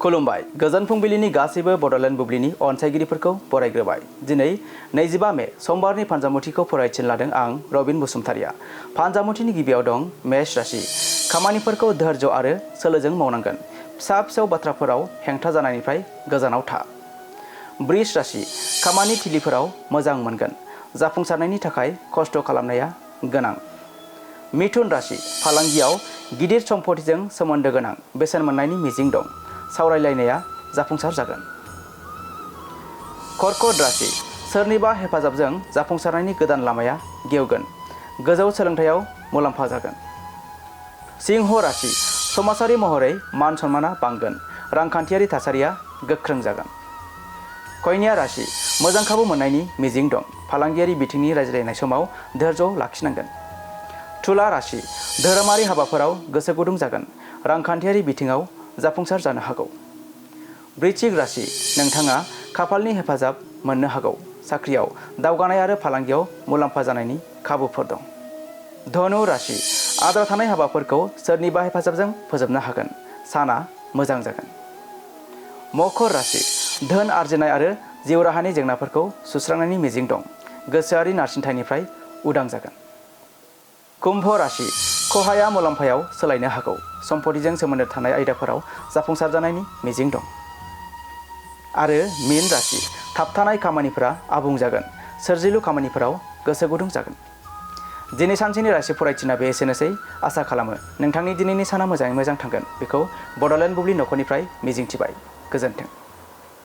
खुलुमबाय गोजोन फुंबिलिनि गासैबो बड'लेण्ड बुब्लिनि अनसायगिरिफोरखौ बरायग्रोबाय। दिनै 25 मे समबारनि फानजामुथिखौ फरायथिन लादों आं रबिन बसुमतारिया। फानजामुथिनि गिबियाव दं मेष राशि। खामानिफोरखौ धैर्य आरो सोलोजों मावनांगोन। फिसा फिसौ बाथ्राफोराव हेंथा जानायनिफ्राय गोजानाव था। वृष राशि। खामानि थिलिफोराव मोजां मोनगोन। जाफुंसारनायनि थाखाय खस्थ' खालामनाया गोनां। मिथुन राशि। फालांगियाव गिदिर सम्पथिजों सोमोन्दो गोनां बेसेन मोननायनि मिजिं दं। सावरायलायनाया जाफुंसार जागोन। कर्कट राशि। सोरनिबा हेफाजाबजों जाफुंसारनायनि गोदान लामाया गेवगोन। गोजौ सोलोंथायाव मुलाम्फा जागोन। सिंह राशि। समाजारि महरै मान सन्माना बांगोन। रांखान्थियारि थासारिया गोख्रों जागोन। कन्या राशि। मोजां खाबु मोननायनि मिजिं दं। फालांगियारि बिथिंनि रायज्लायनाय समाव धैर्य लाखिनांगोन। तुला राशि। धोरोमारि हाबाफोराव गोसो गुदुं जागोन। रांखान्थियारि बिथिङाव जाफुंसार जानो हागौ। वृश्चिक राशि। नोंथाङा खाफालनि हेफाजाब मोननो हागौ। साख्रियाव दावगानाय आरो फालांगियाव मुलाम्फा जानायनि खाबुफोर दं। धनु राशि। आद्रा थानाय हाबाफोरखौ सोरनिबा हेफाजाबजों फोजोबनो हागोन। साना मोजां जागोन। मकर राशि। धोन आरजिनाय आरो जिउ राहानि जेंनाफोरखौ सुस्रांनायनि मिजिं दं। गोसोआरि नारसिनथायनिफ्राय उदां जागोन। कुम्भ राशि। खहाया मुलाम्फायाव सोलायनो हागौ। सम्पथिजों सोमोन्दो थानाय आयदाफोराव जाफुंसार जानायनि मिजिं दं। आरो मीन राशि। थाबथानाय खामानिफोरा आबुं जागोन। सोरजिलु खामानिफोराव गोसो गुदुं जागोन। दिनै सानसेनि राशि फरायथिना बे एसेनोसै। आसा खालामो नोंथांनि दिनैनि साना मोजाङै मोजां थांगोन। बेखौ बड'लेण्ड बुब्लि नखरनिफ्राय मिजिंथिबाय। गोजोन्थों।